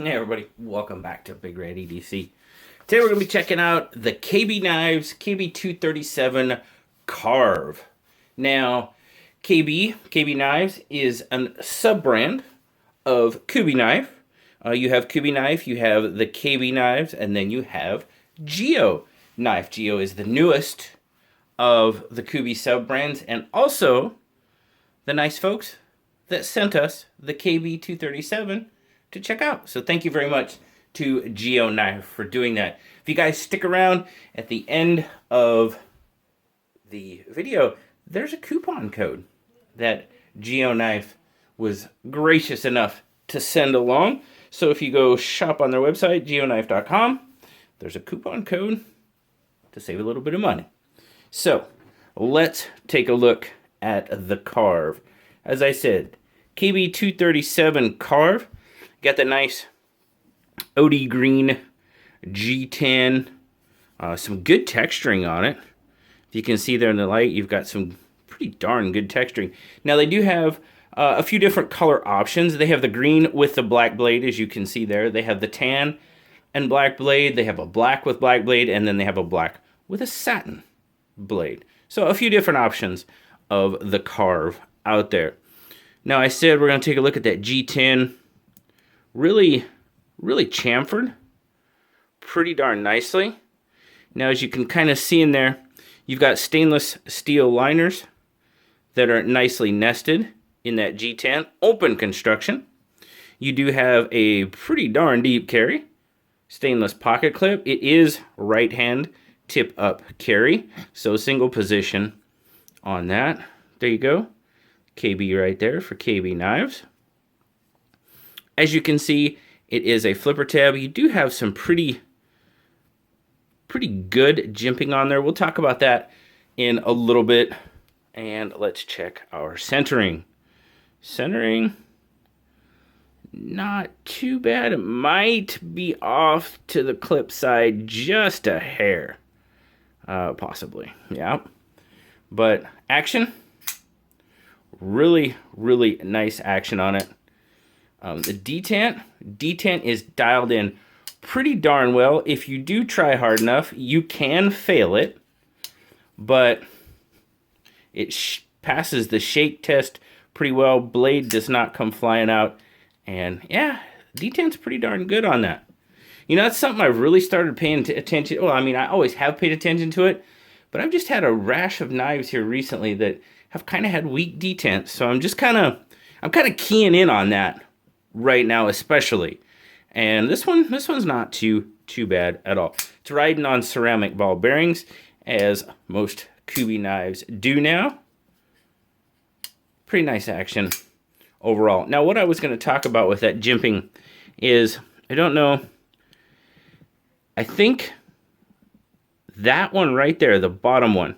Hey everybody, welcome back to BigRedEDC. Today we're going to be checking out the Kubey Knives KB237 Carve. Now, Kubey Knives is a sub-brand of Kubey Knife. You have Kubey Knife, you have the Kubey Knives, and then you have GEO Knife. GEO is the newest of the Kubey sub-brands, and also the nice folks that sent us the KB237 to check out. So thank you very much to GEO Knife for doing that. If you guys stick around at the end of the video, there's a coupon code that GEO Knife was gracious enough to send along. So if you go shop on their website, geoknife.com, there's a coupon code to save a little bit of money. So let's take a look at the Carve. As I said, KB237 Carve. Got the nice OD green G10, some good texturing on it. If you can see there in the light, you've got some pretty darn good texturing. Now they do have a few different color options. They have the green with the black blade, as you can see there. They have the tan and black blade. They have a black with black blade, and then they have a black with a satin blade. So a few different options of the Carve out there. Now I said we're going to take a look at that G10. Really chamfered pretty darn nicely. Now, as you can kind of see in there, you've got stainless steel liners that are nicely nested in that G10 open construction. You do have a pretty darn deep carry, stainless pocket clip. It is right hand tip up carry, so single position on that. There you go, KB right there for Kubey Knives. As you can see, it is a flipper tab. You do have some pretty good jimping on there. We'll talk about that in a little bit. And let's check our centering. Centering, not too bad. It might be off to the clip side just a hair. Possibly, yeah. But action, really nice action on it. The detent is dialed in pretty darn well. If you do try hard enough, you can fail it, but it passes the shake test pretty well. Blade does not come flying out, and yeah, detent's pretty darn good on that. You know, that's something I've really started paying attention. Well, I mean, I always have paid attention to it, but I've just had a rash of knives here recently that have kind of had weak detents, so I'm kind of keying in on that right now, especially. And this one's not too bad at all. It's riding on ceramic ball bearings, as most Kubey knives do now. Pretty nice action overall. Now, what I was going to talk about with that jimping is, I don't know, I think that one right there, the bottom one,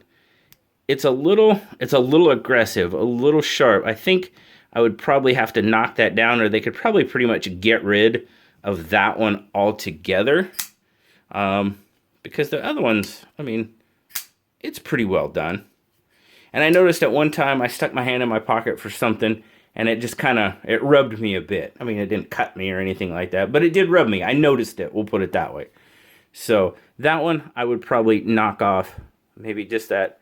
it's a little aggressive, a little sharp. I think I would probably have to knock that down, or they could probably pretty much get rid of that one altogether. Because the other ones, I mean, it's pretty well done. And I noticed at one time I stuck my hand in my pocket for something, and it just it rubbed me a bit. I mean, it didn't cut me or anything like that, but it did rub me. I noticed it, we'll put it that way. So that one I would probably knock off, maybe just that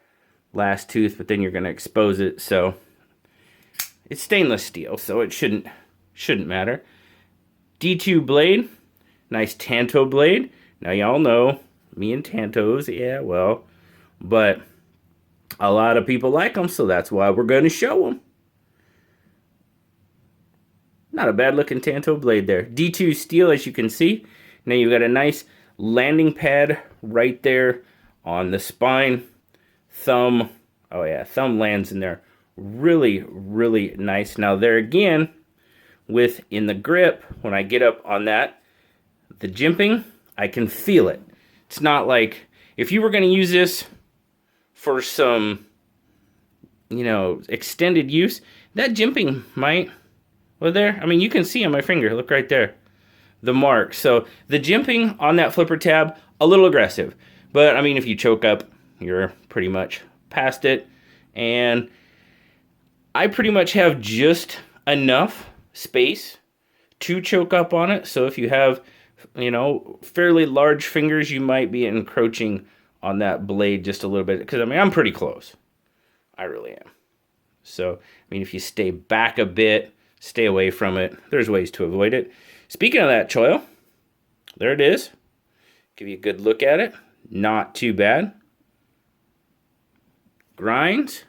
last tooth, but then you're going to expose it, so it's stainless steel, so it shouldn't matter. D2 blade, nice Tanto blade. Now y'all know me and Tantos, yeah, well, but a lot of people like them, so that's why we're going to show them. Not a bad looking Tanto blade there. D2 steel, as you can see. Now you've got a nice landing pad right there on the spine. Thumb, oh yeah, thumb lands in there. Really nice. Now there again, in the grip, when I get up on that, the jimping, I can feel it. It's not like, if you were going to use this for some, you know, extended use, that jimping might, well there, I mean, you can see on my finger, look right there, the mark. So the jimping on that flipper tab, a little aggressive. But I mean, if you choke up, you're pretty much past it. And I pretty much have just enough space too choke up on it. So if you have, you know, fairly large fingers, you might be encroaching on that blade just a little bit. Because, I mean, I'm pretty close. I really am. So, I mean, if you stay back a bit, stay away from it, there's ways to avoid it. Speaking of that choil, there it is. Give you a good look at it. Not too bad. Grinds.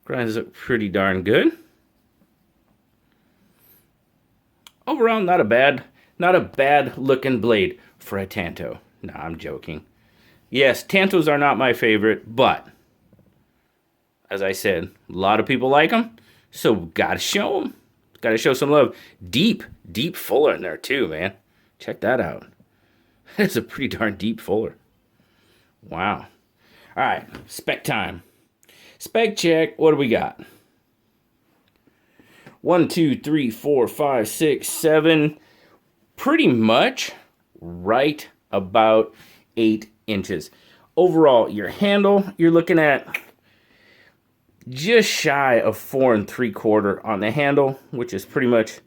Grinds look pretty darn good. Overall, not a bad looking blade for a Tanto. Nah, I'm joking. Yes, Tantos are not my favorite, but as I said, a lot of people like them, so gotta show them. Gotta show some love. Deep fuller in there too, man. Check that out. That's a pretty darn deep fuller. Wow. All right, spec time. Spec check. What do we got? 1, 2, 3, 4, 5, 6, 7. Pretty much right about 8 inches. Overall, your handle, you're looking at just shy of 4 3/4 on the handle, which is pretty much,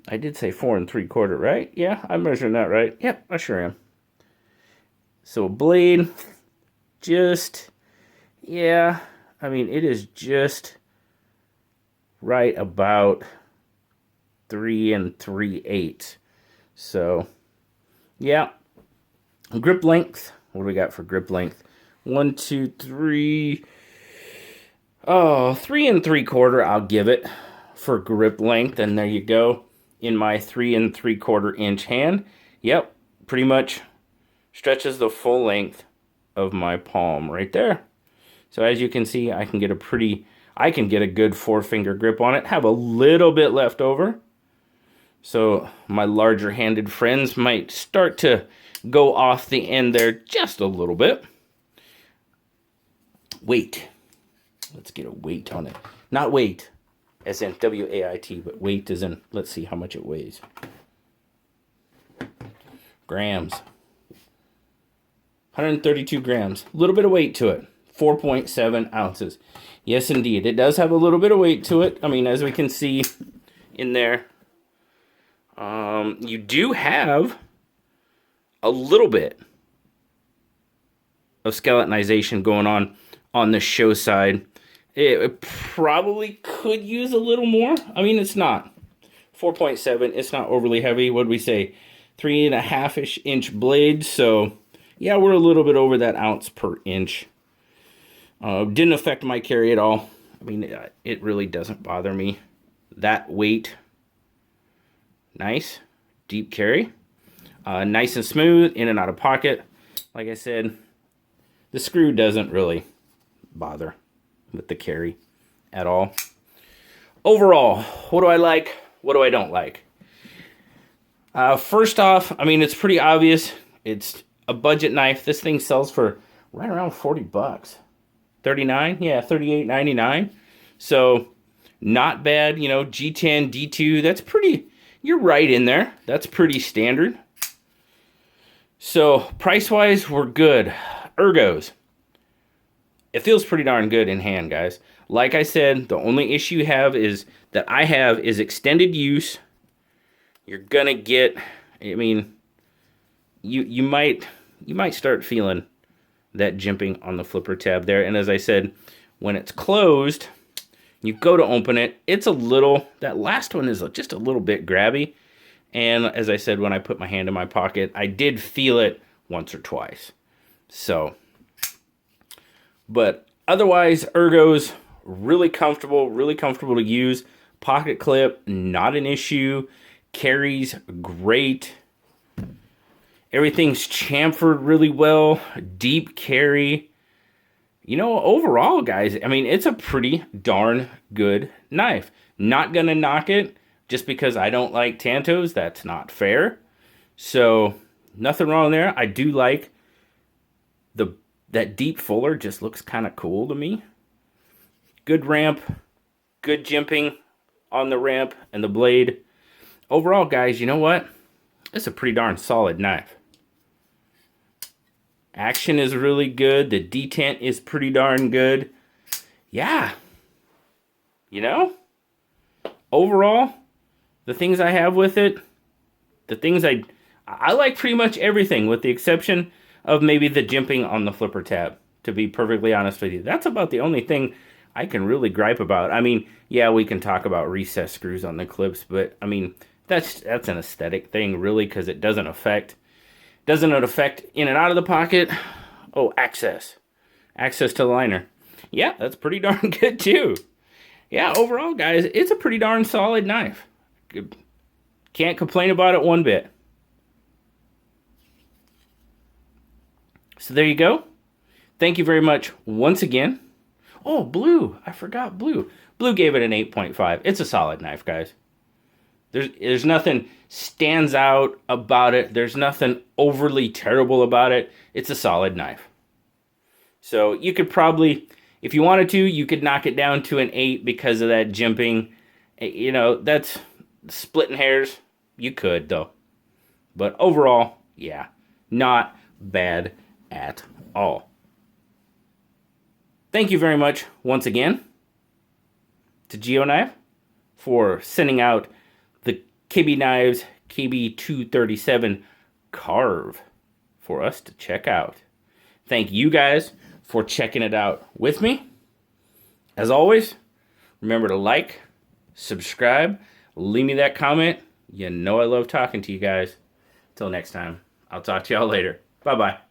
I did say 4 3/4, right? Yeah, I'm measuring that right. Yep, I sure am. So blade, just, yeah, I mean, it is just right about 3 3/8. So, yeah. Grip length, what do we got for grip length? 1, 2, 3. Oh, 3 3/4, I'll give it for grip length. And there you go. In my 3 3/4 inch hand. Yep, pretty much stretches the full length of my palm right there. So as you can see, I can get a good 4-finger grip on it. Have a little bit left over. So my larger handed friends might start to go off the end there just a little bit. Weight. Let's get a weight on it. Not weight, as in W-A-I-T, but weight as in, let's see how much it weighs. Grams. 132 grams. A little bit of weight to it. 4.7 ounces. Yes, indeed. It does have a little bit of weight to it. I mean, as we can see in there, you do have a little bit of skeletonization going on the show side. It probably could use a little more. I mean, it's not 4.7. It's not overly heavy. What did we say? 3.5-ish inch blade. So yeah, we're a little bit over that ounce per inch. Didn't affect my carry at all. I mean, it really doesn't bother me. That weight, nice, deep carry, nice and smooth, in and out of pocket. Like I said, the screw doesn't really bother with the carry at all. Overall, what do I like? What do I don't like? First off, I mean, it's pretty obvious. It's a budget knife. This thing sells for right around 40 bucks. 39? Yeah, 38.99. So not bad, you know, G10, D2, that's pretty, you're right in there. That's pretty standard. So price-wise, we're good. Ergos. It feels pretty darn good in hand, guys. Like I said, the only issue I have is extended use. You're gonna get, I mean, you might start feeling that jimping on the flipper tab there. And as I said, when it's closed, you go to open it, it's a little, that last one is just a little bit grabby. And as I said, when I put my hand in my pocket, I did feel it once or twice. So, but otherwise, Ergos, really comfortable to use. Pocket clip, not an issue. Carries great. Everything's chamfered really well. Deep carry. You know, overall, guys, I mean, it's a pretty darn good knife. Not gonna knock it just because I don't like Tantos. That's not fair. So, nothing wrong there. I do like that deep fuller, just looks kind of cool to me. Good ramp. Good jimping on the ramp and the blade. Overall, guys, you know what? It's a pretty darn solid knife. Action is really good. The detent is pretty darn good. Yeah. You know? Overall, the things I have with it, the things I like pretty much everything with the exception of maybe the jimping on the flipper tab, to be perfectly honest with you. That's about the only thing I can really gripe about. I mean, yeah, we can talk about recessed screws on the clips, but I mean, that's an aesthetic thing really, because it doesn't affect in and out of the pocket. Oh, access to the liner. Yeah, that's pretty darn good too. Yeah, overall, guys, it's a pretty darn solid knife. Can't complain about it one bit. So there you go. Thank you very much once again. Oh, blue. I forgot blue. Blue gave it an 8.5. It's a solid knife, guys. There's nothing stands out about it. There's nothing overly terrible about it. It's a solid knife. So you could probably, if you wanted to, you could knock it down to an 8 because of that jimping. You know, that's splitting hairs. You could, though. But overall, yeah, not bad at all. Thank you very much once again to GEO Knife for sending out the Kubey Knives KB237 Carve for us to check out. Thank you guys for checking it out with me. As always, remember to like, subscribe, leave me that comment. You know I love talking to you guys. Till next time, I'll talk to y'all later. Bye-bye.